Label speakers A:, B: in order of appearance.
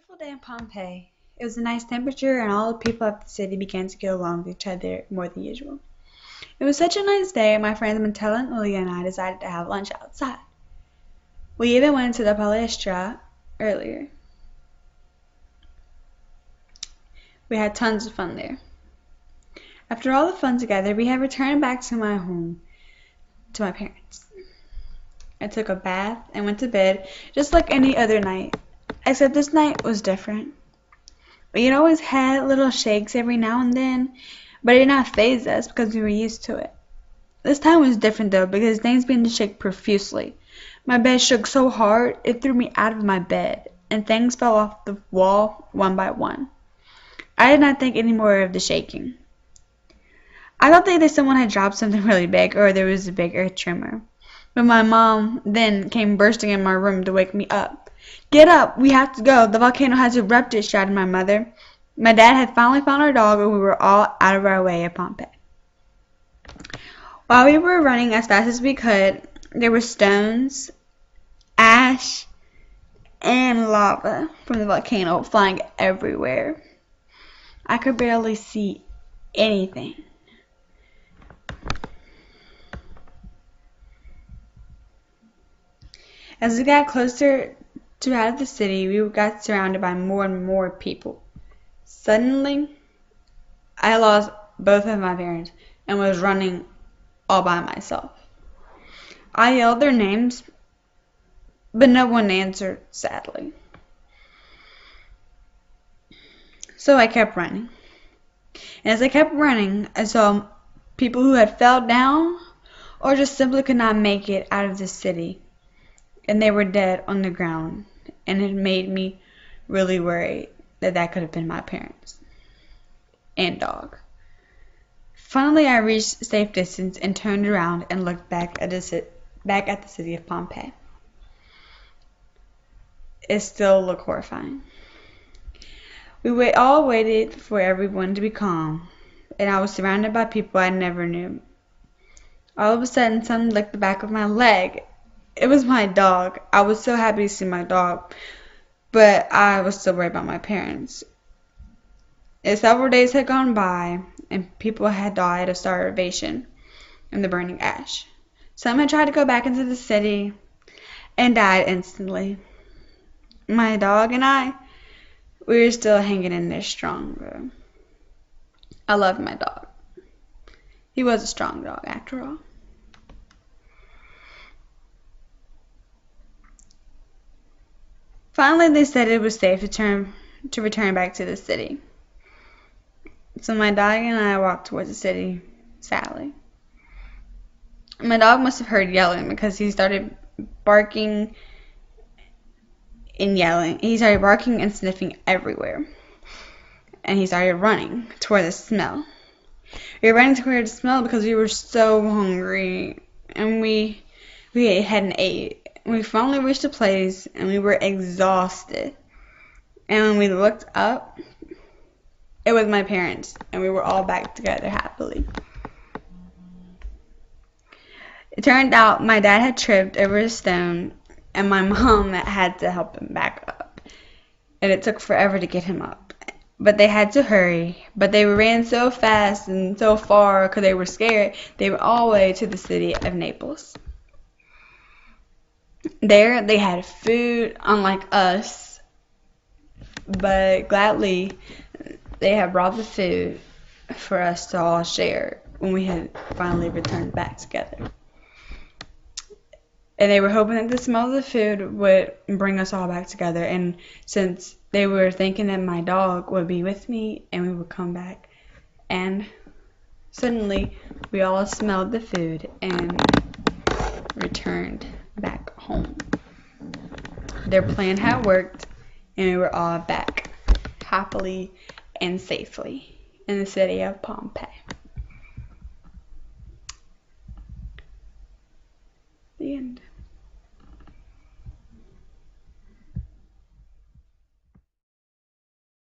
A: beautiful day in Pompeii. It was a nice temperature, and all the people of the city began to get along with each other more than usual. It was such a nice day, my friends Matella and Julia and I decided to have lunch outside. We even went to the palestra earlier. We had tons of fun there. After all the fun together, we had returned back to my home, to my parents. I took a bath and went to bed just like any other night, except this night was different. We'd always had little shakes every now and then, but it did not faze us because we were used to it. This time was different though, because things began to shake profusely. My bed shook so hard it threw me out of my bed, and things fell off the wall one by one. I did not think any more of the shaking. I thought that either someone had dropped something really big or there was a big earth tremor. But my mom then came bursting in my room to wake me up. "Get up! We have to go! The volcano has erupted!" shouted my mother. My dad had finally found our dog, and we were all out of our way at Pompeii. While we were running as fast as we could, there were stones, ash, and lava from the volcano flying everywhere. I could barely see anything. As we got closer to out of the city, we got surrounded by more and more people. Suddenly, I lost both of my parents and was running all by myself. I yelled their names, but no one answered, sadly. So I kept running. And as I kept running, I saw people who had fell down or just simply could not make it out of the city. And they were dead on the ground, and it made me really worried that that could have been my parents and dog. Finally, I reached safe distance and turned around and looked back at the city of Pompeii. It still looked horrifying. We all waited for everyone to be calm, and I was surrounded by people I never knew. All of a sudden, someone licked the back of my leg. It was my dog. I was so happy to see my dog, but I was still worried about my parents. And several days had gone by, and people had died of starvation in the burning ash. Some had tried to go back into the city and died instantly. My dog and I, we were still hanging in there strong, though. I loved my dog. He was a strong dog, after all. Finally, they said it was safe to return back to the city. So my dog and I walked towards the city, sadly. My dog must have heard yelling because he started barking and yelling. He started barking and sniffing everywhere. And he started running toward the smell. We were running toward the smell because we were so hungry, and we hadn't ate. We finally reached the place, and we were exhausted. And when we looked up, it was my parents, and we were all back together happily. It turned out my dad had tripped over a stone, and my mom had to help him back up. And it took forever to get him up. But they had to hurry. But they ran so fast and so far because they were scared. They were all the way to the city of Naples. There they had food, unlike us, but gladly they had brought the food for us to all share when we had finally returned back together. And they were hoping that the smell of the food would bring us all back together, and since they were thinking that my dog would be with me and we would come back, and suddenly we all smelled the food and returned back home. Their plan had worked, and we were all back happily and safely in the city of Pompeii.